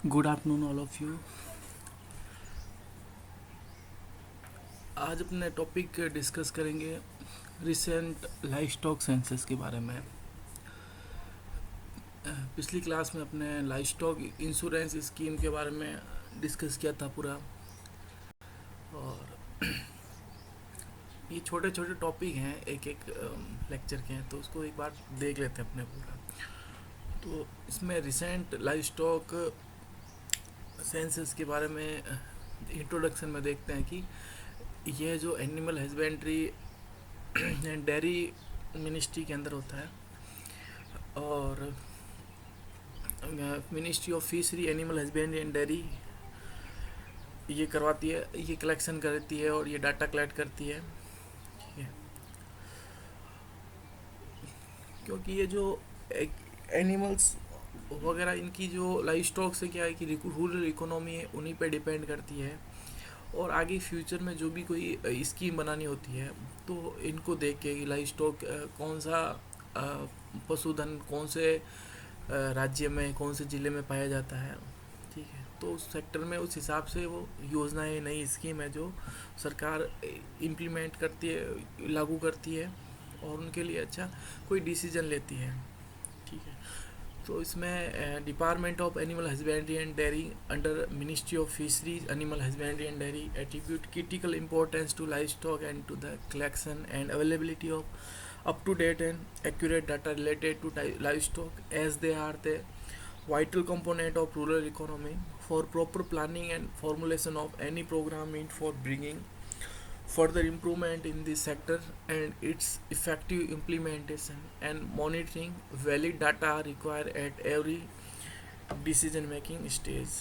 Good afternoon all of you. आज अपने topic discuss करेंगे रिसेंट लाइफ स्टॉक सेंसस के बारे में। पिछली क्लास में अपने लाइफ स्टॉक इंश्योरेंस स्कीम के बारे में डिस्कस किया था पूरा। और ये छोटे छोटे टॉपिक हैं, एक एक लेक्चर के हैं, तो उसको एक बार देख लेते हैं अपने पूरा। तो इसमें रिसेंट लाइफ स्टॉक सेंसस के बारे में इंट्रोडक्शन में देखते हैं कि यह जो animal husbandry and dairy ministry के अंदर होता है, और ministry of fishery animal husbandry and dairy ये करवाती है, ये कलेक्शन करती है और ये डाटा कलेक्ट करती है। ठीक है, क्योंकि ये जो एनिमल्स वगैरह इनकी जो लाइफ स्टॉक से क्या है कि रूरल इकोनॉमी है, उन्हीं पे डिपेंड करती है। और आगे फ्यूचर में जो भी कोई स्कीम बनानी होती है तो इनको देख के लाइफ स्टॉक कौन सा पशुधन कौन से राज्य में कौन से ज़िले में पाया जाता है। ठीक है, तो उस सेक्टर में उस हिसाब से वो योजनाएं, नई स्कीम है जो सरकार इम्प्लीमेंट करती है, लागू करती है और उनके लिए अच्छा कोई डिसीजन लेती है। ठीक है, तो इसमें department of animal husbandry and dairy under ministry of fisheries animal husbandry and dairy attribute critical importance to livestock and to the collection and availability of up to date and accurate data related to livestock, as they are the vital component of rural economy. For proper planning and formulation of any program meant for bringing further improvement in this sector and its effective implementation and monitoring, valid data are required at every decision making stage.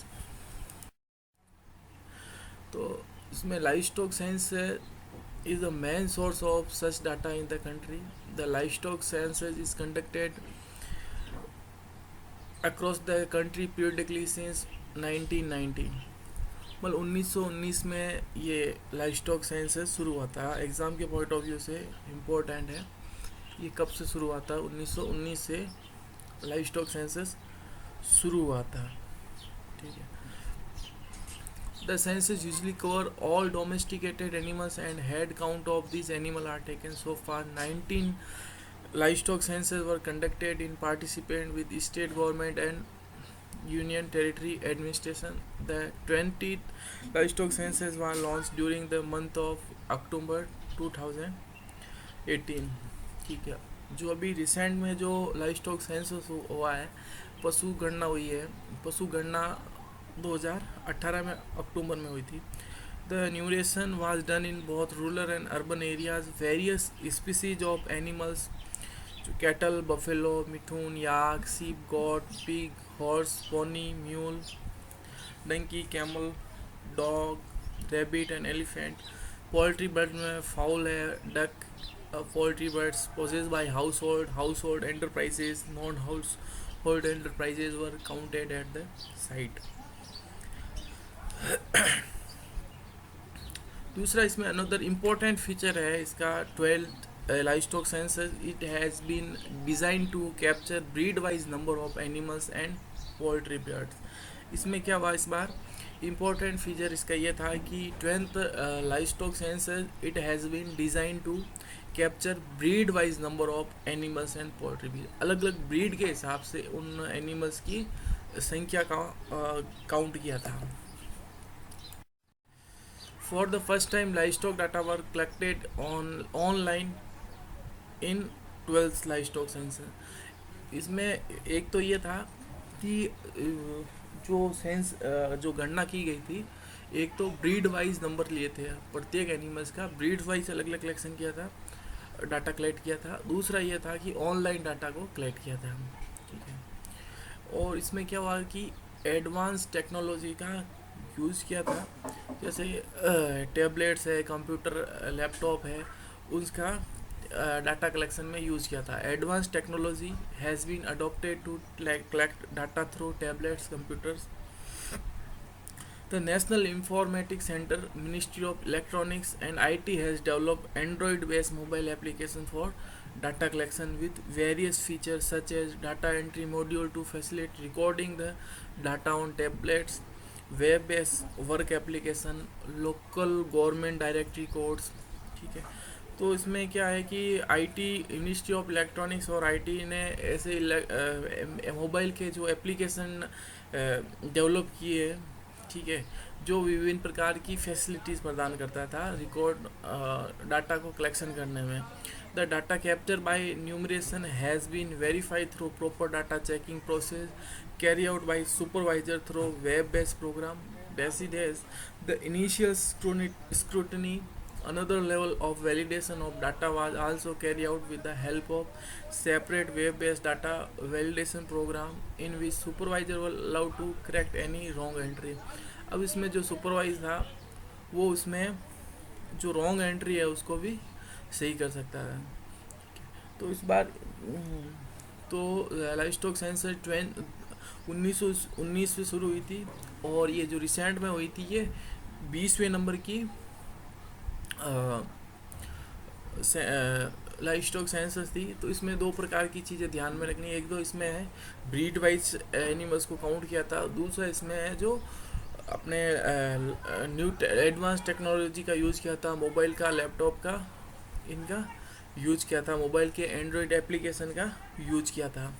तो इसमें life stock science is the main source of such data in the country. The livestock census is conducted across the country periodically since 1990. मतलब 1919 में ये life stock census शुरू हुआ था। Exam के point of view से इम्पोर्टेंट है, ये कब से शुरू हुआ था। 1919 से लाइफ स्टॉक सेंसस शुरू हुआ था। ठीक है, the census usually cover all domesticated animals and head count of this animal are taken so far. 19 livestock census were conducted in participant with state government and union territory administration. The 20th livestock census was launched during the month of October 2018. ठीक है, जो अभी recent में जो life stock census हुआ है, पशु गणना हुई है, पशु गणना 2018 में अक्टूबर में हुई थी। The enumeration was done in both rural and urban areas. Various species of animals, cattle, buffalo, mithun, yak, sheep, goat, pig, horse, pony, mule, donkey, camel, dog, rabbit and elephant. Poultry bird में foul है, duck, poultry birds possessed by household enterprises, non-household enterprises were counted at the site. दूसरा इसमें another important feature है इसका 12th livestock census. It has been designed to capture breed wise number of animals and poultry birds. इसमें क्या हुआ इस बार, important feature इसका ये था कि 12th livestock census it has been designed to capture breed wise number of animals and poultry भी, अलग अलग ब्रीड के हिसाब से उन एनिमल्स की संख्या का काउंट किया था। For the first time, livestock data were collected online in 12th livestock census. इसमें एक तो ये था कि जो जो गणना की गई थी, एक तो ब्रीड वाइज नंबर लिए थे, प्रत्येक एनिमल्स का ब्रीड वाइज अलग अलग कलेक्शन किया था, डाटा कलेक्ट किया था। दूसरा ये था कि ऑनलाइन डाटा को कलेक्ट किया था। ठीक है, और इसमें क्या हुआ कि एडवांस टेक्नोलॉजी का यूज़ किया था, जैसे टैबलेट्स है, कंप्यूटर, लैपटॉप है, उसका डाटा कलेक्शन में यूज़ किया था। Advance technology has been adopted to collect data through tablets, computers. The national informatics centre, ministry of electronics and IT has developed android based mobile application for data collection with various features such as data entry module to facilitate recording the data on tablets, web-based work application, local government directory codes. ठीक है, तो इसमें क्या है कि IT, ministry of electronics और IT ने ऐसे मोबाइल के जो एप्लीकेशन डेवलप किए, ठीक है, जो विभिन्न प्रकार की फैसिलिटीज़ प्रदान करता था रिकॉर्ड डाटा को कलेक्शन करने में। The data capture by numeration has been verified through proper data checking process carry out by supervisor through web-based program. Basic as the initial scrutiny. Another level of validation of data was also carried out with the help of separate web-based data validation program in which supervisor were allowed to correct any wrong entry. अब इसमें जो supervise था वो उसमें जो wrong entry है उसको भी सही कर सकता है। तो इस बार तो लाइव स्टॉक सेंसर 1919 से शुरू हुई थी और ये जो रिसेंट में हुई थी ये 20वें नंबर की लाइव स्टॉक सेंसस थी। तो इसमें दो प्रकार की चीज़ें ध्यान में रखनी है। एक तो इसमें है ब्रीड वाइज एनिमल्स को काउंट किया था, दूसरा इसमें है जो अपने न्यू एडवांस टेक्नोलॉजी का यूज़ किया था, मोबाइल का, लैपटॉप का, इनका यूज किया था, मोबाइल के एंड्रॉयड एप्लीकेशन का यूज किया था।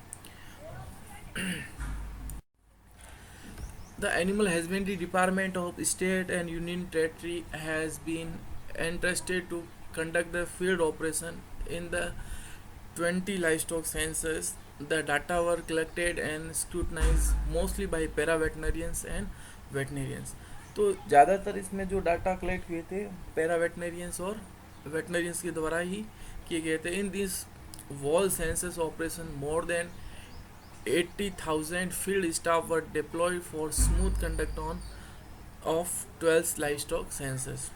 The Animal Husbandry Department of State and Union Territory has been entrusted to conduct the field operation in the 20 livestock census. The data were collected and scrutinized mostly by para-veterinarians and veterinarians. तो ज़्यादातर इसमें जो data collect हुए थे para-veterinarians और veterinarians के द्वारा ही किए गए थे। In this wall census operation more than 80,000 field staff were deployed for smooth conduct of 12 livestock census.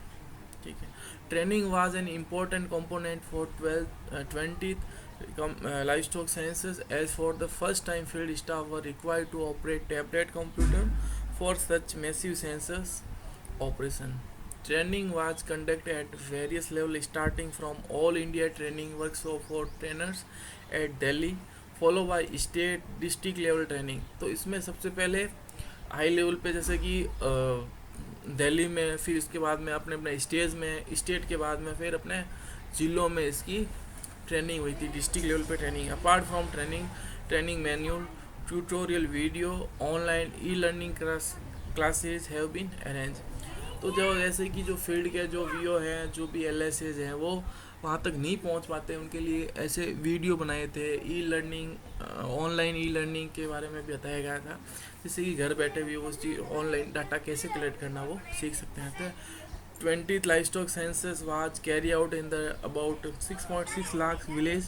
ठीक है, training was an important component for 20th livestock census, as for the first time field staff were required to operate tablet computer for such massive census operation. Training was conducted at various levels starting from all India training workshop for trainers at Delhi, follow by state district level training. तो इसमें सबसे पहले high level पे जैसे कि दिल्ली में, फिर उसके बाद में अपने अपने स्टेट के बाद में फिर अपने ज़िलों में इसकी ट्रेनिंग हुई थी, डिस्ट्रिक्ट लेवल पे training. Apart from training manual, tutorial video, online e learning classes have been arrange. तो जो जैसे कि जो फील्ड के जो वीओ हैं, जो भी एलएसएज हैं, वो वहाँ तक नहीं पहुँच पाते, उनके लिए ऐसे वीडियो बनाए थे। E learning, online e learning के बारे में भी बताया गया था, जिससे कि घर बैठे भी वो चीज़ ऑनलाइन डाटा कैसे कलेक्ट करना वो सीख सकते हैं। तो 20th livestock census was carried out in the about 6.6 lakhs village,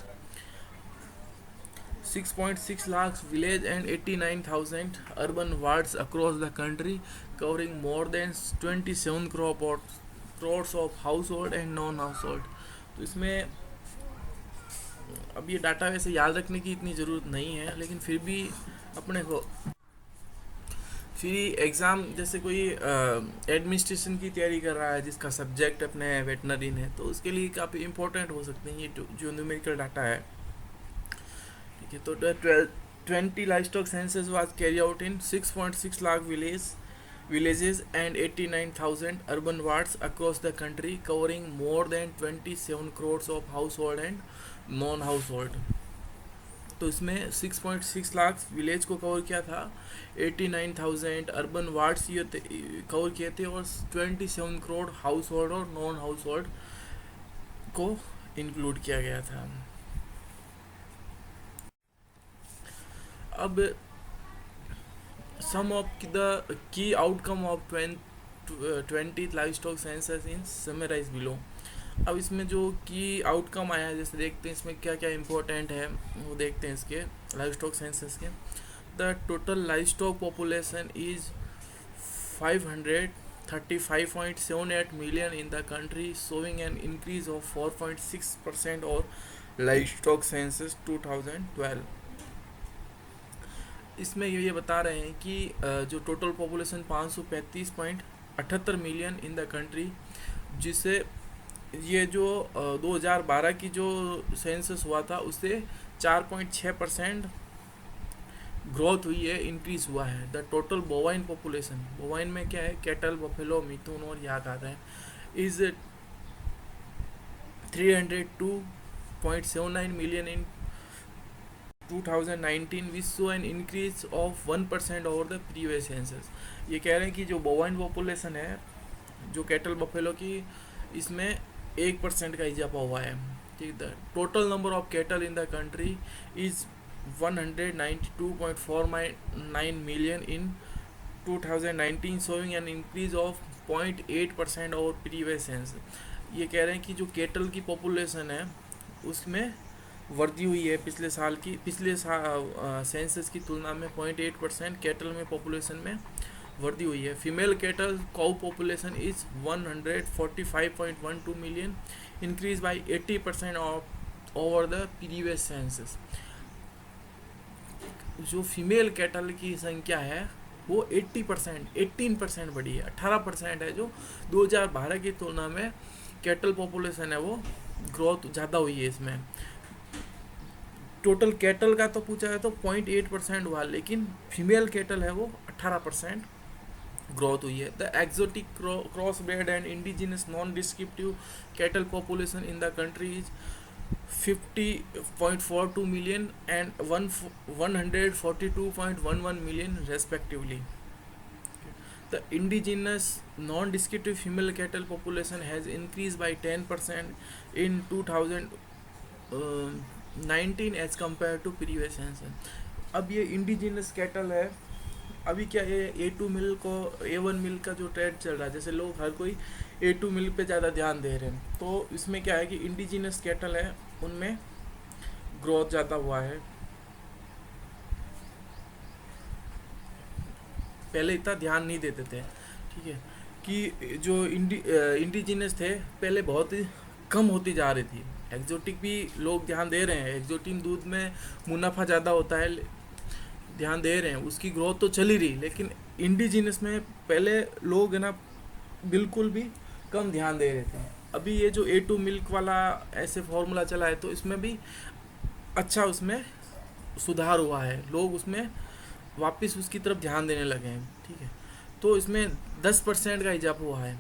6.6 lakhs village and 89,000 urban wards across the country, covering more than 27 crores of household and non-household. तो इसमें अब ये डाटा वैसे याद रखने की इतनी ज़रूरत नहीं है, लेकिन फिर भी अपने को फिर एग्ज़ाम जैसे कोई एडमिनिस्ट्रेशन की तैयारी कर रहा है जिसका सब्जेक्ट अपने वेटनरी है, तो उसके लिए काफ़ी इम्पोर्टेंट हो सकते हैं ये जो न्यूमेरिकल डाटा है। ठीक है, तो 20 livestock census was carried out in 6.6 lakh villages and 89,000 urban wards across the country, covering more than 27 crores of household and non-household. तो इसमें 6.6 लाख विलेज को कवर किया था, 89,000 अर्बन वार्ड्स ये कवर किए थे और 27 करोड़ हाउस होल्ड और नॉन हाउस होल्ड को इंक्लूड किया गया था। अब some of the key outcome of 20th livestock census in summarise below. अब इसमें जो की आउटकम आया है, जैसे देखते हैं इसमें क्या क्या इम्पोर्टेंट है वो देखते हैं इसके लाइवस्टॉक सेंसस के। The total livestock population is 535.78 million in the country, showing an increase of 4.6% और लाइवस्टॉक सेंसस 2012। इसमें ये बता रहे हैं कि जो total population 535.78 million in the country, जिसे ये जो 2012 की जो सेंसस हुआ था उससे 4.6% ग्रोथ हुई है, इंक्रीज हुआ है। The total bovine population, bovine में क्या है, कैटल, बफेलो, मिथुन और याक आता है, is 302.79 million in 2019, which so an increase of 1% over the previous census. ये कह रहे हैं कि जो बोवाइन पॉपुलेशन है, जो कैटल बफेलो की, इसमें 1% का इजाफा हुआ है। ठीक है, total number of cattle in the country is 192.49 million in 2019, showing an increase of 0.8% over previous census। ये कह रहे हैं कि जो कैटल की पॉपुलेशन है उसमें वृद्धि हुई है पिछले सेंसस की तुलना में 0.8% कैटल में पॉपुलेशन में वृद्धि हुई है। Female cattle cow population is 145.12 million, increase by 80% over the previous census. जो फीमेल कैटल की संख्या है वो 18% बढ़ी है, 18% है जो 2012 की तुलना में कैटल पॉपुलेशन है वो ग्रोथ ज़्यादा हुई है इसमें। टोटल कैटल का तो पूछा है तो 0.8% हुआ, लेकिन फीमेल कैटल है वो 18% ग्रोथ हुई है। The exotic cross bread and indigenous non descriptive cattle population in the country is 50.42 million and 142.11 million respectively. The indigenous non-descriptive female cattle population has increased by 10% in 2019 as compared to previous census। अब ये indigenous cattle है, अभी क्या है, A2 milk को A1 milk का जो trend चल रहा है, जैसे लोग हर कोई A2 मिल्क पे ज़्यादा ध्यान दे रहे हैं, तो इसमें क्या है कि इंडिजिनस कैटल है उनमें ग्रोथ ज़्यादा हुआ है। पहले इतना ध्यान नहीं देते थे, ठीक है, कि जो इंडिजिनस थे पहले बहुत ही कम होती जा रही थी। एक्जोटिक भी लोग ध्यान दे रहे हैं, एक्जोटिक दूध में मुनाफा ज़्यादा होता है, ध्यान दे रहे हैं, उसकी ग्रोथ तो चली रही, लेकिन इंडिजिनस में पहले लोग है ना बिल्कुल भी कम ध्यान दे रहे थे। अभी ये जो A2 मिल्क वाला ऐसे फॉर्मूला चला है तो इसमें भी अच्छा उसमें सुधार हुआ है, लोग उसमें वापस उसकी तरफ ध्यान देने लगे हैं, ठीक है। तो इसमें 10% का इजाफा हुआ है।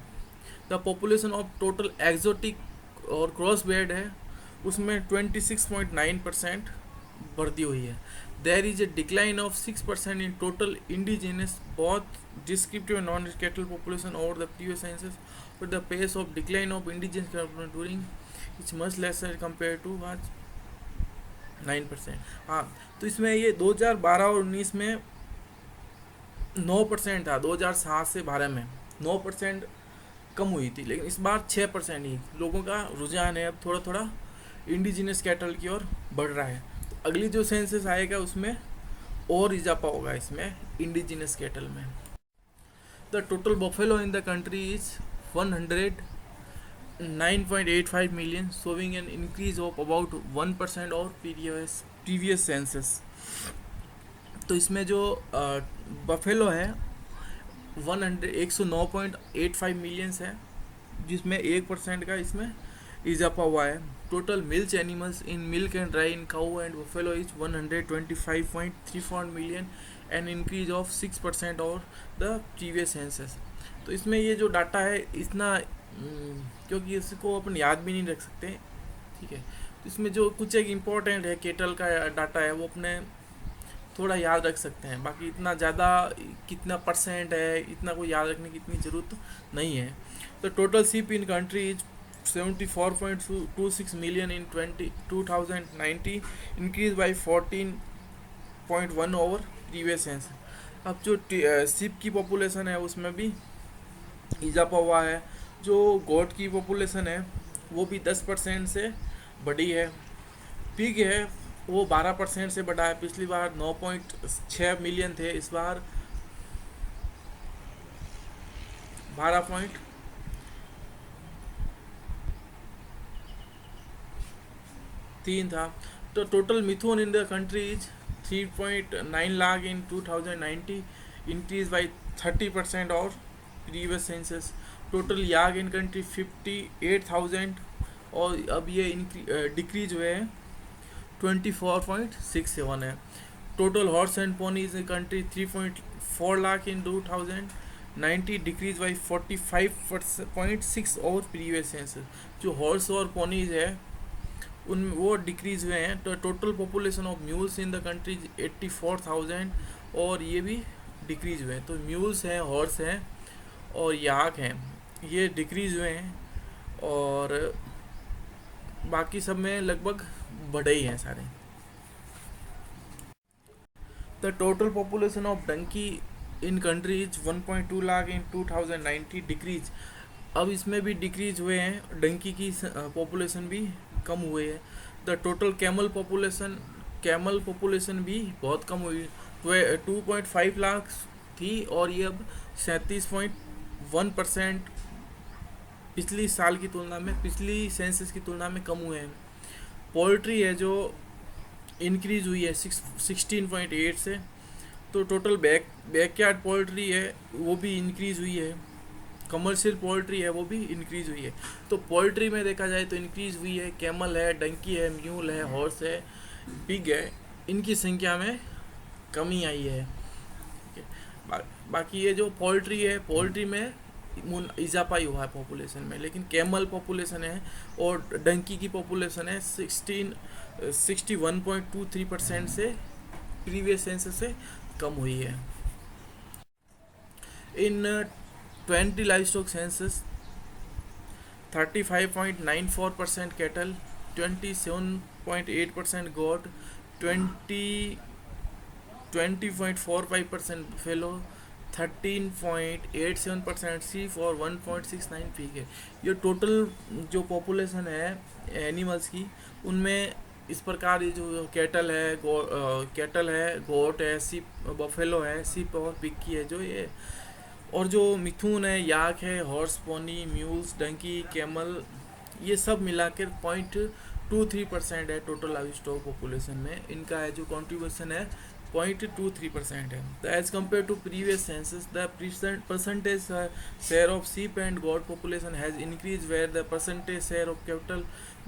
The population of total exotic और क्रॉस ब्रेड है उसमें 26.9% बढ़ती हुई है। There is a decline of 6% in total indigenous both descriptive non cattle population over the previous census, but the pace of decline of indigenous during is much lesser compare to 9%। हाँ, तो इसमें ये 2012 और 19 में 9% था, 2007 से 12 में 9% कम हुई थी, लेकिन इस बार 6% ही लोगों का रुझान है अब थोड़ा थोड़ा इंडिजिनस कैटल की ओर बढ़ रहा है। तो अगली जो सेंसस आएगा उसमें और इजाफा होगा इसमें इंडिजिनस कैटल में। The total buffalo in the country is 109.85 million, showing an increase of about 1% और previous census। तो इसमें जो बफेलो है 109.85 मिलियंस है, जिसमें 1% का इसमें इजाफा हुआ है। Total milk animals in milk and dry in cow and buffalo is 125.34 million and increase of 6% और द प्रीवियस सेंसस। तो इसमें ये जो डाटा है इतना क्योंकि इसको अपन याद भी नहीं रख सकते, ठीक है, तो इसमें जो कुछ एक इम्पोर्टेंट है केटल का डाटा है वो अपने थोड़ा याद रख सकते हैं, बाकी इतना ज़्यादा कितना परसेंट है इतना कोई याद रखने की इतनी ज़रूरत नहीं है। तो टोटल सीप इन country is 74.26 million in 2019, increase by 14.1 over previous sense. अब जो सीप की पॉपुलेशन है उसमें भी इजाफा हुआ है। जो गोट की पॉपुलेशन है वो भी 10% से बढ़ी है। पिग है वो 12% से बढ़ा है, पिछली बार 9.6 मिलियन थे, इस बार 12.3 था। तो total Mithun in the country is 3.9 lakh in 2090, increase by 30% और previous census. Total yak in country 58,000, और अब ये डिक्रीज हुए हैं 24.67 है। Total horse and ponies in country 3.4 lakh in 2090, decrease by 45.6 over previous census. जो हॉर्स और पोनीज है उन वो डिक्रीज हुए हैं। तो total population of mules in the country 84,000, और ये भी डिक्रीज हुए हैं। तो म्यूल्स हैं, हॉर्स हैं और याक हैं, ये डिक्रीज हुए हैं, और बाकी सब में लगभग बढ़े ही हैं सारे। The total population of donkey in country is 1.2 lakh in 2090, decrease. अब इसमें भी डिक्रीज हुए हैं, डंकी की पॉपुलेशन भी कम हुए है। द टोटल कैमल पॉपुलेशन भी बहुत कम हुई, 2.5 लाख थी, और ये अब 37.1% पिछली साल की तुलना में, पिछली सेंसस की तुलना में कम हुए हैं। पोल्ट्री है जो इंक्रीज हुई है 16.8 से। तो टोटल बैकयार्ड पोल्ट्री है वो भी इंक्रीज हुई है, कमर्शियल पोल्ट्री है वो भी इंक्रीज हुई है। तो पोल्ट्री में देखा जाए तो इंक्रीज हुई है, कैमल है, डंकी है, म्यूल है, हॉर्स है, पिग है, इनकी संख्या में कमी आई है। ठीक है। बाकी ये जो पोल्ट्री है, पोल्ट्री में इजाफा ही हुआ है पॉपुलेशन में, लेकिन कैमल पॉपुलेशन है और डंकी की पॉपुलेशन है 61.23% से प्रीवियस सेंसस से कम हुई है। इन 20 लाइवस्टॉक सेंसस 35.94% कैटल, 27.8% गोट, 20.45% फेलो, 13.87% सीफ और 1.69 पीक है। ये टोटल जो पॉपुलेशन है एनिमल्स की, उनमें इस प्रकार ये जो कैटल है, गोट है, सीप, बफेलो है, सीप और पिग की है जो ये, और जो मिथुन है, याक है, horse, pony, mules, donkey, camel, ये सब मिलाकर 0.23% है टोटल लाइवस्टॉक पॉपुलेशन में। इनका है जो कंट्रीब्यूशन है 0.23% है। तो as compare to previous census the percentage share of sheep and goat population has increased where the percentage share of cattle,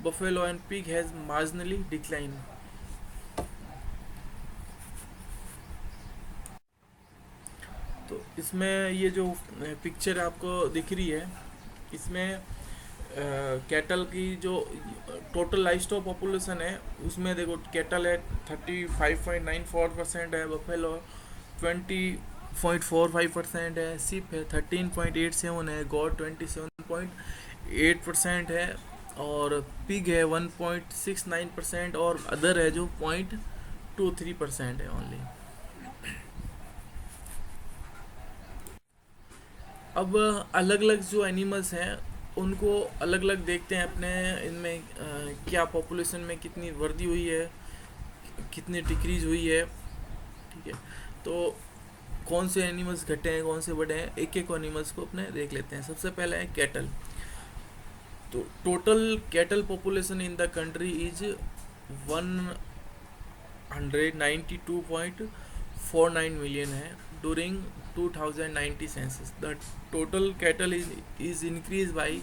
buffalo and pig has marginally declined. तो इसमें ये जो पिक्चर आपको दिख रही है, इसमें कैटल की जो टोटल लाइवस्टॉक पॉपुलेशन है उसमें देखो कैटल है 35.94% है, बफेलो 20.45% है, सिप है 13.87 है, गॉड 27.8% है, और पिग है 1.69%, और अदर है जो 0.23% है ओनली। अब अलग अलग जो एनिमल्स हैं उनको अलग अलग देखते हैं अपने इनमें क्या पॉपुलेशन में कितनी वृद्धि हुई है, कितनी डिक्रीज हुई है। ठीक है, तो कौन से एनिमल्स घटे हैं, कौन से बढ़े हैं, एक एक एनिमल्स को अपने देख लेते हैं। सबसे पहले है कैटल। तो total cattle population in the country is 192.49 million है during 2090 census. The total cattle is increased by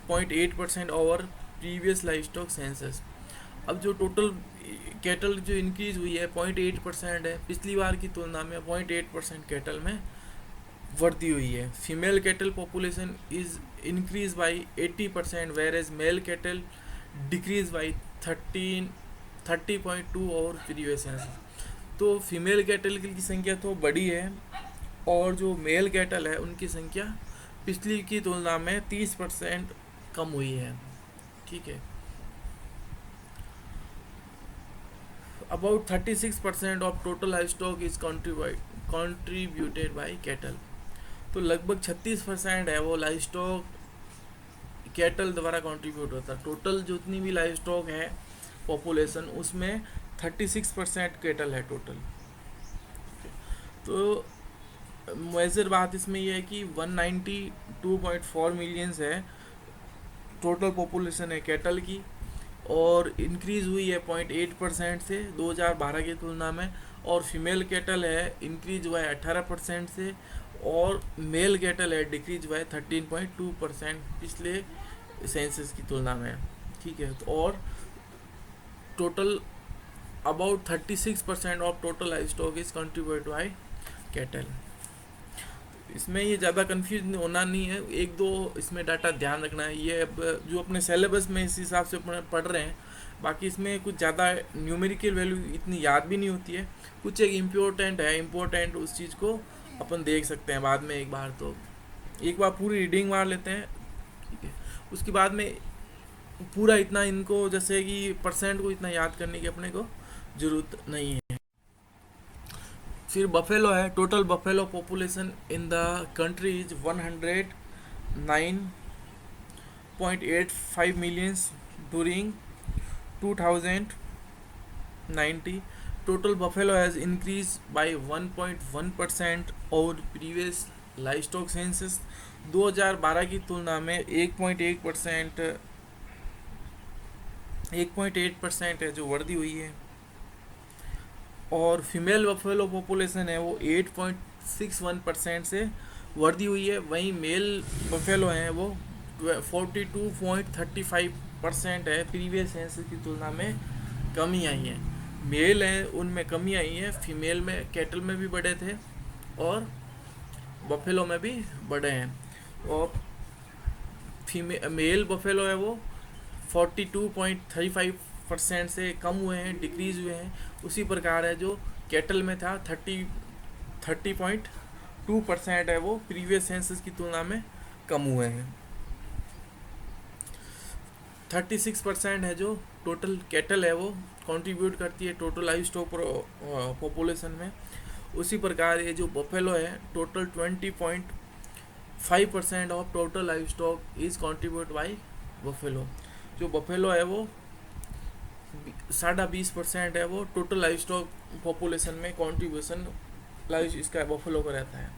0.8% over previous livestock census. अब जो टोटल कैटल जो इंक्रीज हुई है 0.8% है, पिछली बार की तुलना में 0.8% कैटल में वृद्धि हुई है। Female cattle population is increase by 80%, where as male cattle decrease by 30.2 over previous census. तो फीमेल कैटल की संख्या तो बढ़ी है, और जो मेल कैटल है उनकी संख्या पिछली की तुलना में 30% कम हुई है। ठीक है, about 36% of total livestock is contributed bye cattle. तो लगभग 36% है वो लाइवस्टॉक कैटल द्वारा कंट्रीब्यूट होता है। टोटल जितनी भी लाइवस्टॉक है पॉपुलेशन उसमें 36% कैटल है टोटल। तो मेजर बात इसमें यह है कि 192.4 मिलियंस है टोटल पॉपुलेशन है कैटल की, और इंक्रीज हुई है 0.8% से 2012 की तुलना में, और फीमेल कैटल है इंक्रीज हुआ है 18% से, और मेल कैटल है डिक्रीज हुआ है 13.2% पिछले सेंसस की तुलना में। ठीक है, तो और total about 36% of total livestock is contributed bye cattle. इसमें ये ज़्यादा कंफ्यूज होना नहीं है, एक दो इसमें डाटा ध्यान रखना है, ये अब जो अपने सिलेबस में इस हिसाब से अपने पढ़ रहे हैं। बाकी इसमें कुछ ज़्यादा न्यूमेरिकल वैल्यू इतनी याद भी नहीं होती है, कुछ एक इम्पोर्टेंट उस चीज़ को अपन देख सकते हैं बाद में। एक बार पूरी रीडिंग मार लेते हैं, ठीक है, उसके बाद में पूरा इतना इनको जैसे कि परसेंट को इतना याद करने की अपने को ज़रूरत नहीं है। फिर बफेलो है, total buffalo population in the country is 109.85 millions during 2090. Total buffalo has increased by 1.1% over previous livestock census. 2012 की तुलना में 1.8% है जो वृद्धि हुई है। और फीमेल बफेलो पॉपुलेशन है वो 8.61% से वृद्धि हुई है। वहीं मेल बफेलो हैं वो 42.35% है, प्रीवियस सेंसस की तुलना में कमी आई है। मेल हैं उनमें कमी आई है, फीमेल में कैटल में भी बढ़े थे और बफेलो में भी बढ़े हैं। और मेल बफेलो है वो 42.35% से कम हुए हैं, डिक्रीज हुए हैं। उसी प्रकार है जो कैटल में था 30.2% है, वो प्रीवियस सेंसस की तुलना में कम हुए हैं। 36% है जो टोटल कैटल है वो कंट्रीब्यूट करती है टोटल लाइव स्टॉक पॉपुलेशन में। उसी प्रकार ये जो बफेलो है total 20.5% of total livestock is contribute by buffalo. जो बफेलो है वो 20.5% है वो टोटल लाइव स्टॉक पॉपुलेशन में कंट्रीब्यूशन लाइव इसका बफेलो का रहता है।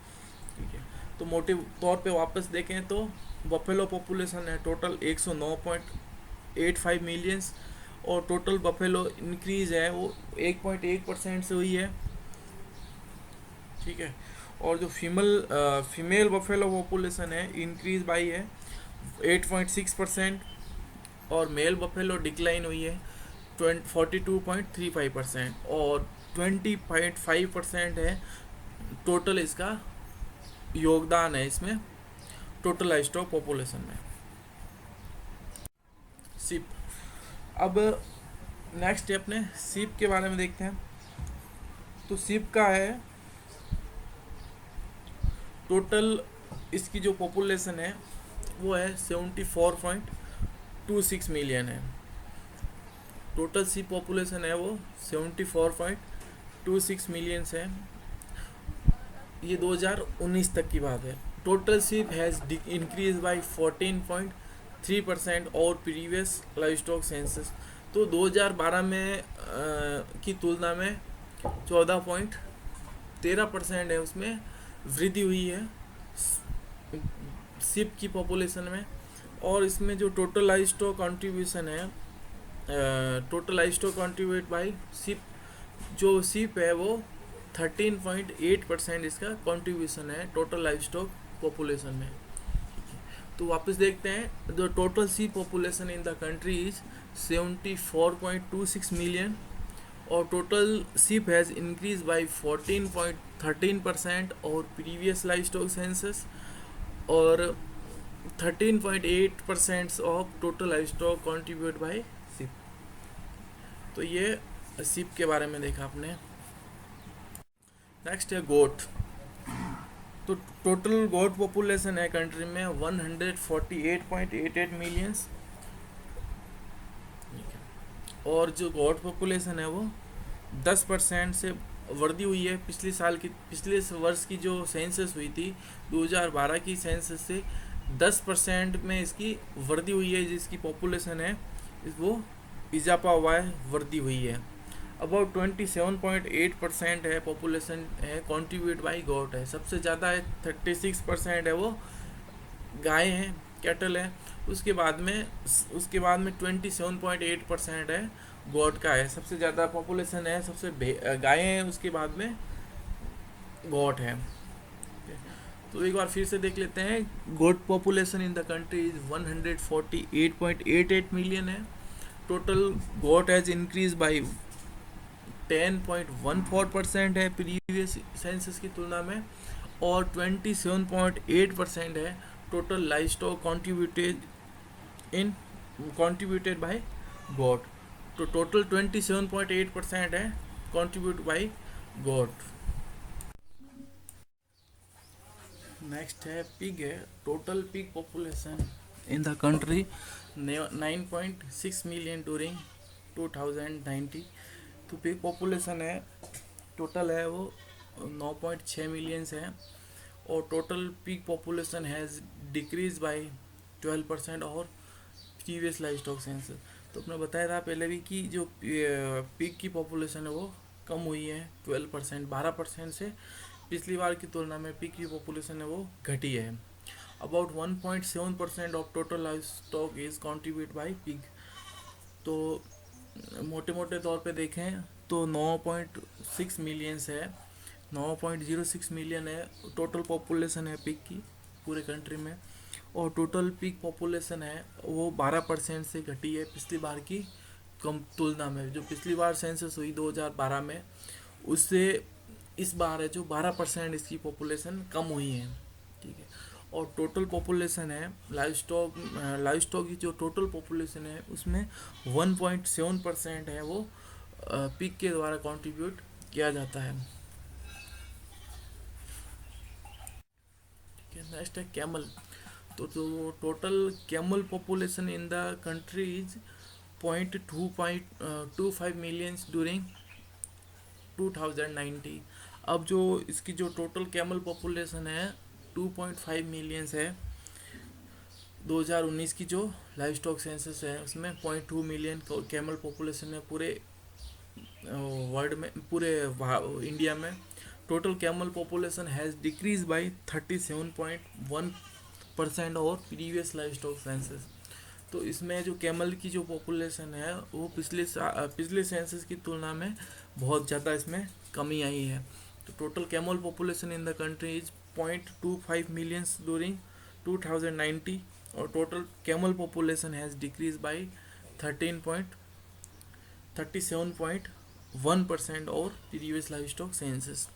ठीक है, तो मोटे तौर पे वापस देखें तो बफेलो पॉपुलेशन है टोटल 109.85 मिलियंस, और टोटल बफेलो इंक्रीज है वो 1.1% से हुई है। ठीक है, और जो फीमेल बफेलो पॉपुलेशन है इंक्रीज बाई है 8.6%, और मेल बफेलो डिक्लाइन हुई है 42.35%, और 20.5% है टोटल इसका योगदान है इसमें टोटल लाइव स्टॉक पॉपुलेशन में। सीप, अब नेक्स्ट स्टेप ने सीप के बारे में देखते हैं। तो सीप का है टोटल इसकी जो पॉपुलेशन है वो है 74.26 मिलियन है। टोटल सीप पॉपुलेशन है वो 74.26 मिलियंस है। ये 2019 तक की बात है। Total sheep has increase by 14.3% और प्रीवियस लाइव स्टॉक सेंसस। तो 2012 में की तुलना में 14.13% है उसमें वृद्धि हुई है सीप की पॉपुलेशन में। और इसमें जो टोटल लाइव स्टॉक कंट्रीब्यूशन है, total livestock contribute by सीप, जो सीप है वो 13.8% इसका कंट्रीब्यूशन है टोटल लाइव स्टॉक पॉपुलेशन में। तो वापस देखते हैं, the total sheep population in the country is 74.26 million, और total sheep has increase by 14.13% और प्रीवियस लाइव स्टॉक सेंसस, और 13.8% of total livestock contribute by sheep. तो ये सीप के बारे में देखा आपने। नेक्स्ट है गोट। तो टोटल गोट पॉपुलेशन है कंट्री में 148.88 मिलियंस, और जो गोट पॉपुलेशन है वो 10% से वृद्धि हुई है। पिछले वर्ष की जो सेंसस हुई थी 2012 की सेंसस से 10% में इसकी वृद्धि हुई है, जिसकी पॉपुलेशन है वो इजाफा हुआ है, वृद्धि हुई है। अबाउट 27.8% है पॉपुलेशन है कंट्रीब्यूट बाई गोट है। सबसे ज़्यादा है 36% है वो गाय हैं, कैटल है। उसके बाद में 27.8% है गॉट का है, सबसे ज़्यादा पॉपुलेशन है, सबसे गायें हैं, उसके बाद में गॉट है। तो एक बार फिर से देख लेते हैं। Goat population in the country is 148.88 million है। Total goat has increase by 10.14% है प्रीवियस सेंसस की तुलना में, और 27.8% है total livestock in contributed by goat. तो टोटल 27.8% है कॉन्ट्रीब्यूट बाय गोट। नेक्स्ट है पिग है। Total pig population in the country 9.6 million during 2090। तो पिग पॉपुलेशन है, टोटल है वो 9.6 मिलियंस है, और total pig population has decrease by 12% और प्रीवियस लाइफ स्टॉक सेंसस। तो अपने बताया था पहले भी कि जो पिग की पॉपुलेशन है वो कम हुई है 12%, 12% से पिछली बार की तुलना में पिग की पॉपुलेशन है वो घटी है। About 1.7% of total life stock is contribute by pig. तो मोटे मोटे तौर पे देखें तो 9.6 मिलियंस है, 9.06 मिलियन है टोटल पॉपुलेशन है पिग की पूरे कंट्री में, और टोटल पिग पॉपुलेशन है वो 12% से घटी है पिछली बार की कम तुलना में। जो पिछली बार सेंसस हुई 2012 में, उससे इस बार है जो 12% इसकी पॉपुलेशन कम हुई है। ठीक है। और टोटल पॉपुलेशन है लाइव स्टॉक की जो टोटल पॉपुलेशन है उसमें 1.7% है वो पिग के द्वारा कंट्रीब्यूट किया जाता है। ठीक है। नेक्स्ट है कैमल। तो जो total camel population in the country is 0.25 millions during 2090। अब जो इसकी जो टोटल कैमल पॉपुलेशन है 2.5 मिलियंस है। 2019 की जो लाइव स्टॉक सेंसस है उसमें 0.2 मिलियन कैमल पॉपुलेशन है पूरे वर्ल्ड में, पूरे इंडिया में। Total camel population has decrease by 37.1% और प्रीवियस लाइव स्टॉक सेंसस। तो इसमें जो कैमल की जो पॉपुलेशन है वो पिछले सेंसस की तुलना में बहुत ज़्यादा इसमें कमी आई है। तो total camel population in the country is 0.25 millions during 2090, और total camel population has decrease by 37.1% और प्रीवियस लाइव स्टॉक सेंसस।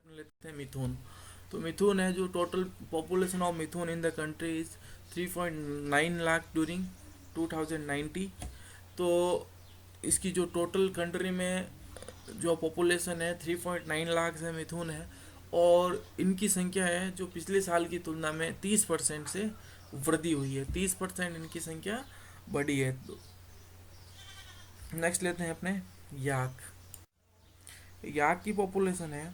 लेते हैं मिथुन। तो मिथुन है जो total population of Mithun in the country is 3.9 lakh during 2090। तो इसकी जो टोटल कंट्री में जो पॉपुलेशन है 3.9 लाख से मिथुन है, और इनकी संख्या है जो पिछले साल की तुलना में 30% से वृद्धि हुई है, 30% इनकी संख्या बढ़ी है। नेक्स्ट लेते हैं अपने याक। याक की पॉपुलेशन है,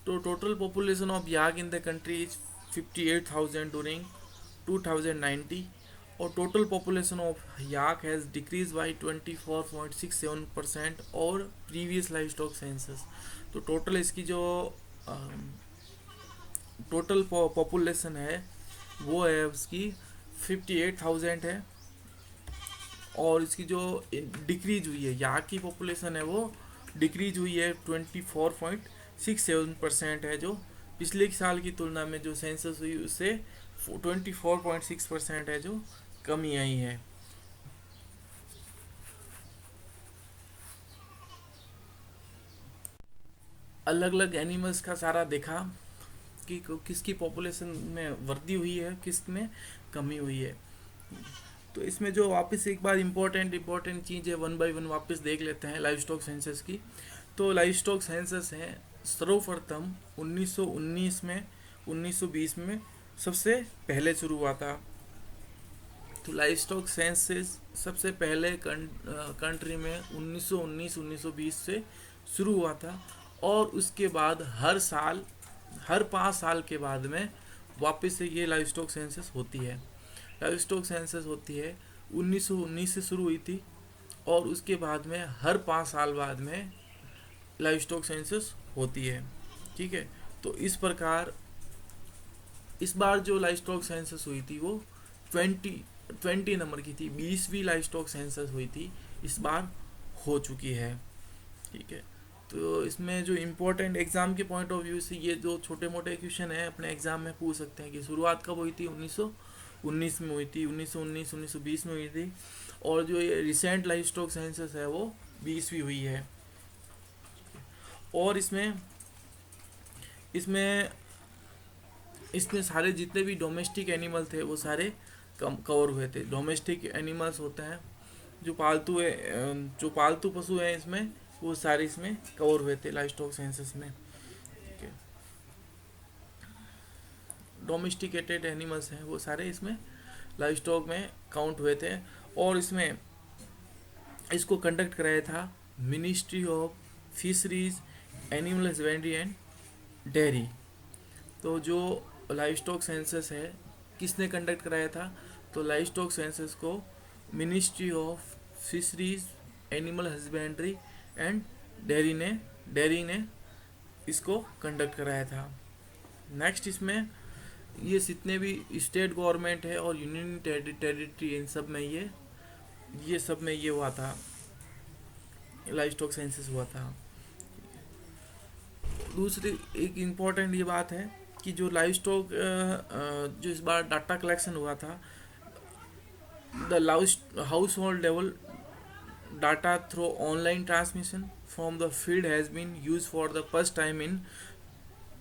तो total population of yak in the country is 58,000 during 2090, और total population of yak has decrease by 24.67% और प्रीवियस लाइफ स्टॉक सेंसस। तो टोटल इसकी जो टोटल पॉपुलेशन है वो है उसकी 58,000 है। और इसकी जो डिक्रीज हुई है, यहाँ की पॉपुलेशन है वो डिक्रीज हुई है 24.67% है, जो पिछले साल की तुलना में जो सेंसस हुई उससे 24.6% है, जो कमी आई है। अलग अलग एनिमल्स का सारा देखा कि किसकी पॉपुलेशन में वृद्धि हुई है, किस में कमी हुई है। तो इसमें जो वापस एक बार इम्पोर्टेंट इम्पोर्टेंट चीज़ है, वन बाय वन वापस देख लेते हैं लाइव स्टॉक सेंसस की। तो लाइव स्टॉक सेंसस है सर्वप्रथम 1919 में, 1920 में सबसे पहले शुरू हुआ था। तो लाइव स्टॉक सेंसस सबसे पहले कंट्री में 1919-1920 से शुरू हुआ था। और उसके बाद हर साल, हर 5 साल के बाद में वापस से ये लाइव स्टॉक सेंसस होती है। लाइव स्टॉक सेंसस होती है 1919 से शुरू हुई थी, और उसके बाद में हर 5 साल बाद में लाइव स्टॉक सेंसस होती है। ठीक है। तो इस प्रकार इस बार जो लाइव स्टॉक सेंसस हुई थी वो 20 नंबर की थी, 20वीं लाइव स्टॉक सेंसस हुई थी, इस बार हो चुकी है। ठीक है। तो इसमें जो इम्पोर्टेंट एग्जाम के पॉइंट ऑफ व्यू से ये जो छोटे मोटे क्वेश्चन है अपने एग्जाम में पूछ सकते हैं कि शुरुआत कब हुई थी, 1919 में हुई थी, 1919 1920 में हुई थी, और जो ये रिसेंट लाइव स्टॉक सेंसस है वो 20वीं हुई है। और इसमें इसमें इसमें सारे जितने भी डोमेस्टिक एनिमल थे वो सारे कवर हुए थे। डोमेस्टिक एनिमल्स होते हैं जो पालतू है, जो पालतू पशु हैं इसमें, वो सारे इसमें कवर हुए थे लाइव स्टॉक सेंसस में। ठीक है। डोमेस्टिकेटेड एनिमल्स हैं वो सारे इसमें लाइव स्टॉक में काउंट हुए थे। और इसमें इसको कंडक्ट कराया था ministry of fisheries, animal husbandry and dairy. तो जो लाइव स्टॉक सेंसस है किसने कंडक्ट कराया था, तो लाइव स्टॉक सेंसस को ministry of fisheries, animal husbandry and dairy ने इसको कंडक्ट कराया था। नेक्स्ट इसमें ये जितने भी स्टेट गवर्नमेंट है और यूनियन टेरिटरी, इन सब में ये सब में ये हुआ था, लाइव स्टॉक सेंसस हुआ था। दूसरी एक इम्पॉर्टेंट ये बात है कि जो लाइव स्टॉक जो इस बार डाटा कलेक्शन हुआ था, the household level data through online transmission from the field has been use for the first time in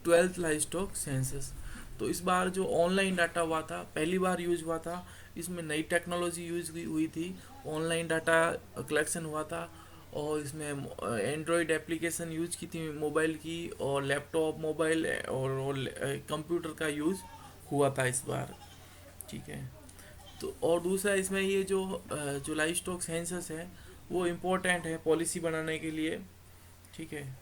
12th livestock census. तो इस बार जो ऑनलाइन डाटा हुआ था पहली बार यूज हुआ था, इसमें नई टेक्नोलॉजी यूज हुई थी, ऑनलाइन डाटा कलेक्शन हुआ था, और इसमें एंड्रॉयड एप्लीकेशन यूज की थी मोबाइल की, और लैपटॉप, मोबाइल और कंप्यूटर का यूज़ हुआ था इस बार। ठीक है। तो और दूसरा इसमें ये जो लाइव स्टॉक सेंसस है वो इम्पोर्टेंट है पॉलिसी बनाने के लिए। ठीक है।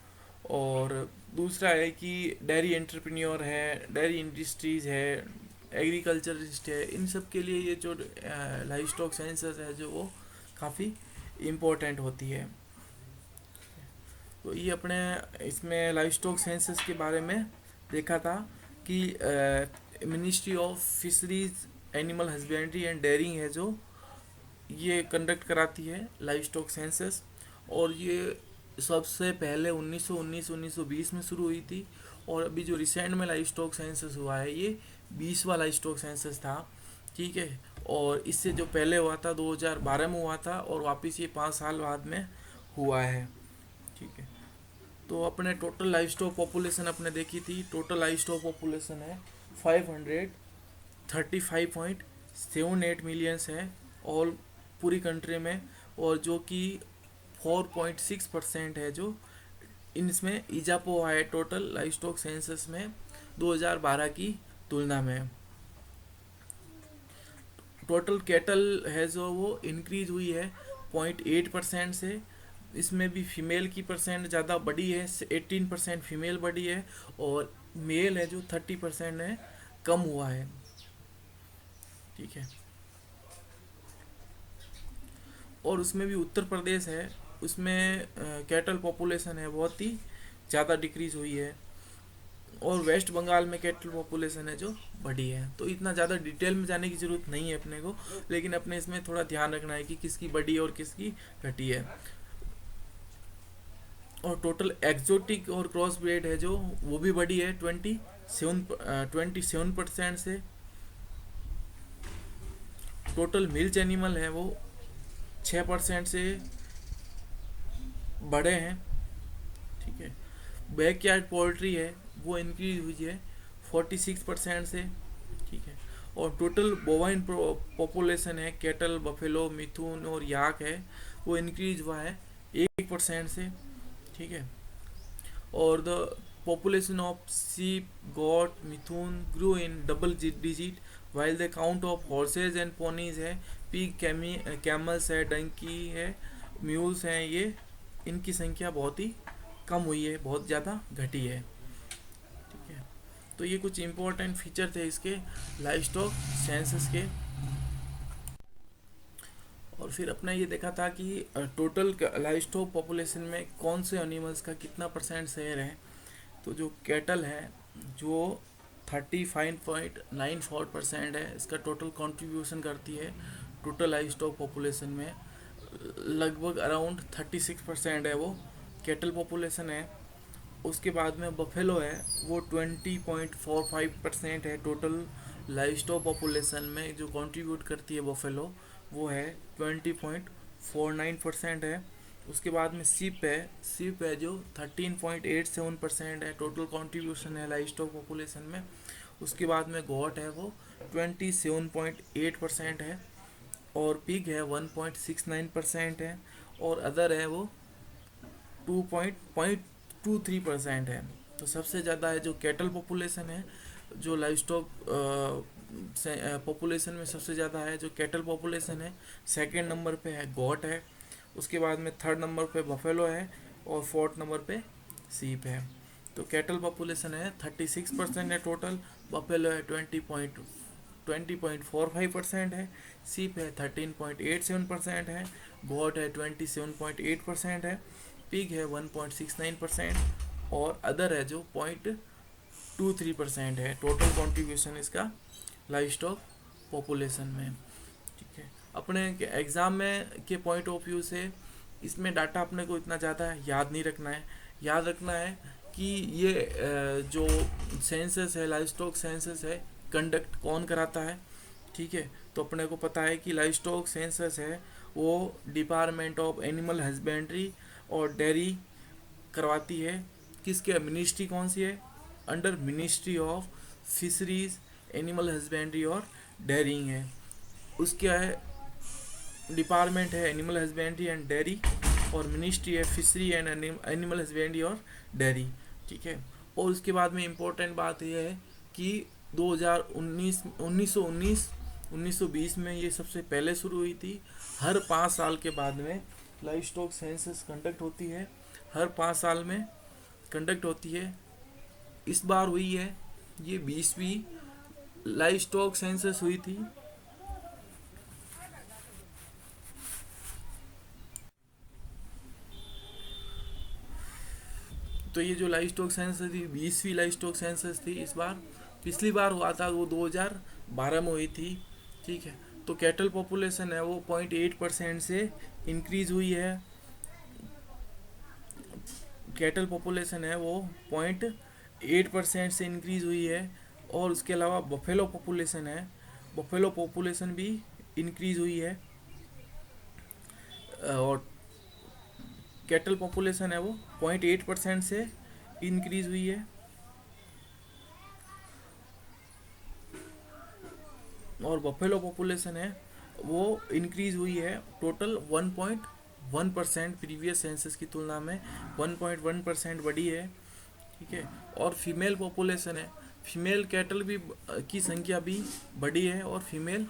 और दूसरा है कि डेयरी एंटरप्रेन्योर है, डेयरी इंडस्ट्रीज़ है, एग्रीकल्चरिस्ट है, इन सब के लिए ये जो लाइव स्टॉक सेंसस है जो वो काफ़ी इम्पोर्टेंट होती है। तो ये अपने इसमें लाइव स्टॉक सेंसस के बारे में देखा था कि ministry of fisheries, animal husbandry and dairying है जो ये कंडक्ट कराती है लाइव स्टॉक सेंसस। और ये सबसे पहले 1919-1920 में शुरू हुई थी, और अभी जो रिसेंट में लाइव स्टॉक सेंसस हुआ है ये 20वां लाइव स्टॉक सेंसस था। ठीक है। और इससे जो पहले हुआ था 2012 में हुआ था, और वापस ये 5 साल बाद में हुआ है। ठीक है। तो अपने टोटल लाइव स्टॉक पॉपुलेशन अपने देखी थी, टोटल लाइव स्टॉक पॉपुलेशन है 535.78 मिलियंस है ऑल पूरी कंट्री में, और जो कि 4.6% है जो इनमें इजाफा हुआ है टोटल लाइव स्टॉक सेंसस में 2012 की तुलना में। टोटल कैटल है जो वो इंक्रीज हुई है 0.8% से, इसमें भी फीमेल की परसेंट ज़्यादा बढ़ी है, 18% फीमेल बढ़ी है, और मेल है जो 30% है कम हुआ है। ठीक है। और उसमें भी उत्तर प्रदेश है, उसमें कैटल पॉपुलेशन है बहुत ही ज़्यादा डिक्रीज हुई है। और वेस्ट बंगाल में कैटल पॉपुलेशन है जो बढ़ी है। तो इतना ज़्यादा डिटेल में जाने की ज़रूरत नहीं है अपने को, लेकिन अपने इसमें थोड़ा ध्यान रखना है कि किसकी बढ़ी है और किसकी घटी है। और टोटल एक्जोटिक और क्रॉस ब्रेड है जो वो भी बढ़ी है 27% से। टोटल मिल्च एनिमल है वो 6% से बढ़े हैं, ठीक है। बैकयार्ड पोल्ट्री है वो इंक्रीज हुई है 46% से, ठीक है। और टोटल बोवाइन पॉपुलेशन है, कैटल, बफेलो, मिथुन और याक है, वो इंक्रीज हुआ है 1% से, ठीक है। और the population of sheep, goat, mithun grew in double digit, while the count of horses and ponies है, pig, camels है, donkey है, mules हैं, ये इनकी संख्या बहुत ही कम हुई है, बहुत ज़्यादा घटी है, ठीक है। तो ये कुछ इम्पोर्टेंट फीचर थे इसके लाइव स्टॉक सेंसस के। और फिर अपने ये देखा था कि टोटल लाइव स्टॉक पॉपुलेशन में कौन से एनिमल्स का कितना परसेंट शेयर है। तो जो कैटल है जो 35.94% है, इसका टोटल कंट्रीब्यूशन करती है टोटल लाइव स्टॉक पॉपुलेशन में। लगभग अराउंड 36% है वो कैटल पॉपुलेशन है। उसके बाद में बफेलो है वो 20.45% है टोटल लाइव स्टॉक पॉपुलेशन में जो कंट्रीब्यूट करती है बफेलो, वो है 20.49% है। उसके बाद में सिप है जो 13.87% है टोटल कंट्रीब्यूशन है लाइव स्टॉक पॉपुलेशन में। उसके बाद में गोट है वो 27.8% है, और पिग है 1.69% है, और अदर है वो 2.23% है। तो सबसे ज़्यादा है जो कैटल पॉपुलेशन है, जो लाइव स्टॉक पॉपुलेशन में सबसे ज़्यादा है जो कैटल पॉपुलेशन है। सेकंड नंबर पे है गोट है, उसके बाद में थर्ड नंबर पे बफेलो है, और फोर्थ नंबर पे सीप है। तो कैटल पॉपुलेशन है 36% है टोटल, बफेलो है 20.45% है, सीप है 13.87% है, गोट है 27.8% है, पिग है 1.69%, और अदर है जो 0.23% है टोटल कंट्रीब्यूशन इसका लाइव स्टॉक पॉपुलेशन में, ठीक है। अपने एग्ज़ाम में के पॉइंट ऑफ व्यू से इसमें डाटा अपने को इतना ज़्यादा याद नहीं रखना है। याद रखना है कि ये जो सेंसस है, लाइव स्टॉक सेंसस है, कंडक्ट कौन कराता है, ठीक है। तो अपने को पता है कि लाइव स्टॉक सेंसस है वो डिपार्टमेंट ऑफ एनिमल हस्बेंड्री और डेयरी करवाती है। किसके मिनिस्ट्री कौन सी है, under ministry of fisheries, animal husbandry और डेयरिंग है। उसके डिपार्टमेंट है एनिमल हस्बेंड्री एंड डेयरी, और मिनिस्ट्री है फिशरी एंड एनिमल हस्बेंड्री और डेयरी, ठीक है। और उसके बाद में इम्पोर्टेंट बात यह है कि 1919 में ये सबसे पहले शुरू हुई थी। हर 5 साल के बाद में लाइव स्टॉक सेंसस कंडक्ट होती है, हर 5 साल में कंडक्ट होती है। इस बार हुई है ये 20वीं लाइव स्टॉक सेंसस हुई थी। तो ये जो लाइव स्टॉक सेंसस थी 20वीं लाइव स्टॉक सेंसस थी इस बार। पिछली बार हुआ था वो 2012 में हुई थी, ठीक है। तो कैटल पॉपुलेशन है वो 0.8% से इंक्रीज हुई है। कैटल पॉपुलेशन है वो 0.8% से इंक्रीज हुई है। और उसके अलावा बफेलो पॉपुलेशन है, बफेलो पॉपुलेशन भी इंक्रीज हुई है। और कैटल पॉपुलेशन है वो 0.8% से इंक्रीज हुई है। और बफेलो पॉपुलेशन है वो इंक्रीज हुई है टोटल 1.1%, प्रीवियस सेंसस की तुलना में 1.1% बढ़ी है, ठीक है। और फीमेल पॉपुलेशन है, फीमेल कैटल भी की संख्या भी बढ़ी है, और फीमेल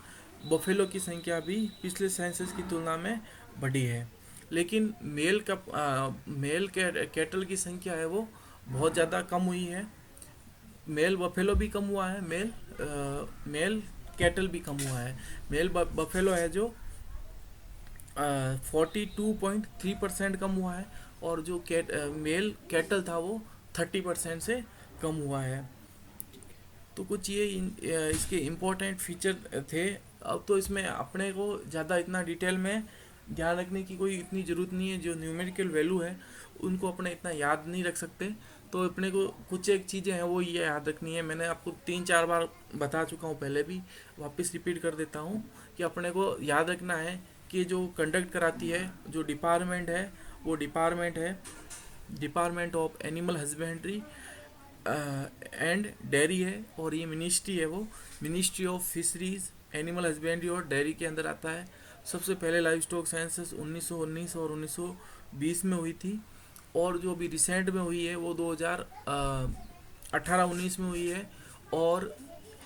बफेलो की संख्या भी पिछले सेंसस की तुलना में बढ़ी है। लेकिन मेल कैटल की संख्या है वो बहुत ज़्यादा कम हुई है। मेल बफेलो भी कम हुआ है, मेल कैटल भी कम हुआ है। मेल बफेलो है जो 42.3% कम हुआ है, और जो मेल कैटल था वो 30% से कम हुआ है। तो कुछ ये इसके इम्पोर्टेंट फीचर थे। अब तो इसमें अपने को ज़्यादा इतना डिटेल में ध्यान रखने की कोई इतनी ज़रूरत नहीं है। जो न्यूमेरिकल वैल्यू है उनको अपने इतना याद नहीं रख सकते, तो अपने को कुछ एक चीज़ें हैं वो ये याद रखनी है। मैंने आपको 3-4 बार बता चुका हूँ पहले भी, वापस रिपीट कर देता हूँ कि अपने को याद रखना है कि जो कंडक्ट कराती है जो डिपार्टमेंट है, वो डिपार्टमेंट है department of animal husbandry and dairy है। और ये मिनिस्ट्री है, वो ministry of fisheries, animal husbandry और डेयरी के अंदर आता है। सबसे पहले लाइव स्टॉक सेंसस 1919 और 1920 में हुई थी, और जो अभी रिसेंट में हुई है वो 2018-19 में हुई है। और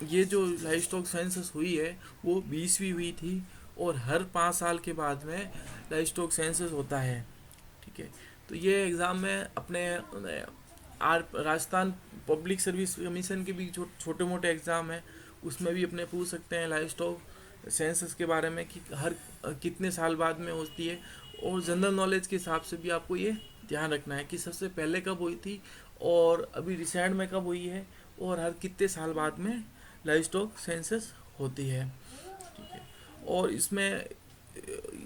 ये जो लाइव स्टॉक सेंसस हुई है वो 20वीं हुई थी, और हर 5 साल के बाद में लाइव स्टॉक सेंसस होता है। ठीक है, तो ये एग्ज़ाम में अपने राजस्थान पब्लिक सर्विस कमीशन के भी छोटे मोटे एग्ज़ाम है, उसमें भी अपने पूछ सकते हैं लाइव स्टॉक सेंसस के बारे में कि हर कितने साल बाद में होती है। और जनरल नॉलेज के हिसाब से भी आपको ये ध्यान रखना है कि सबसे पहले कब हुई थी और अभी रिसेंट में कब हुई है, और हर कितने साल बाद में लाइव स्टॉक सेंसस होती है। ठीक है, और इसमें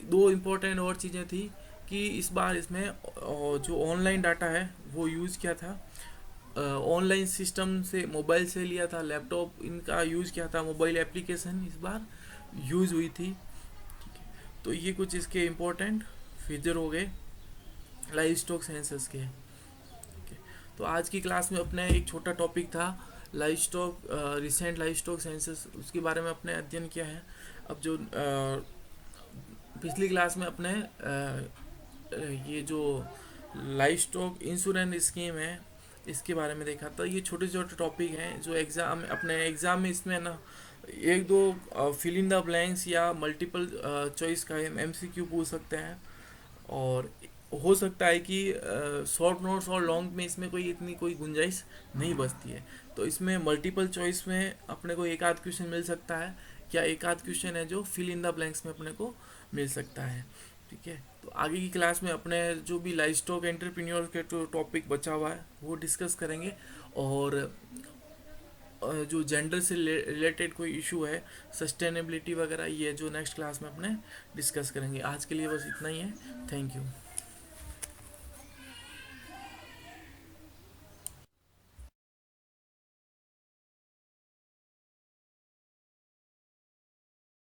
दो इम्पोर्टेंट और चीज़ें थी कि इस बार इसमें जो ऑनलाइन डाटा है वो यूज़ किया था। ऑनलाइन सिस्टम से मोबाइल से लिया था, लैपटॉप इनका यूज़ किया था, मोबाइल एप्लीकेशन इस बार यूज़ हुई थी। ठीक है, तो ये कुछ इसके इम्पोर्टेंट फीचर हो गए लाइव स्टॉक सेंसस के। ठीक है, तो आज की क्लास में अपने एक छोटा टॉपिक था live stock, recent live stock census, उसके बारे में अपने अध्ययन किया है। अब जो पिछली क्लास में अपने ये जो लाइव स्टॉक इंश्योरेंस स्कीम है इसके बारे में देखा था। ये छोटे छोटे टॉपिक हैं जो एग्ज़ाम में इसमें ना एक दो फिल इन द ब्लैंक्स या मल्टीपल चॉइस का MCQ पूछ सकते हैं, और हो सकता है कि शॉर्ट नोट्स और लॉन्ग में इसमें कोई इतनी कोई गुंजाइश नहीं बचती है। तो इसमें मल्टीपल चॉइस में अपने को एक आध क्वेश्चन मिल सकता है, या एक आध क्वेश्चन है जो फिल इन द ब्लैंक्स में अपने को मिल सकता है। ठीक है, तो आगे की क्लास में अपने जो भी लाइव स्टॉक एंटरप्रेन्योर के जो टॉपिक बचा हुआ है वो डिस्कस करेंगे, और जो जेंडर से रिलेटेड कोई इशू है, सस्टेनेबिलिटी वगैरह, ये जो नेक्स्ट क्लास में अपने डिस्कस करेंगे। आज के लिए बस इतना ही है। Thank you.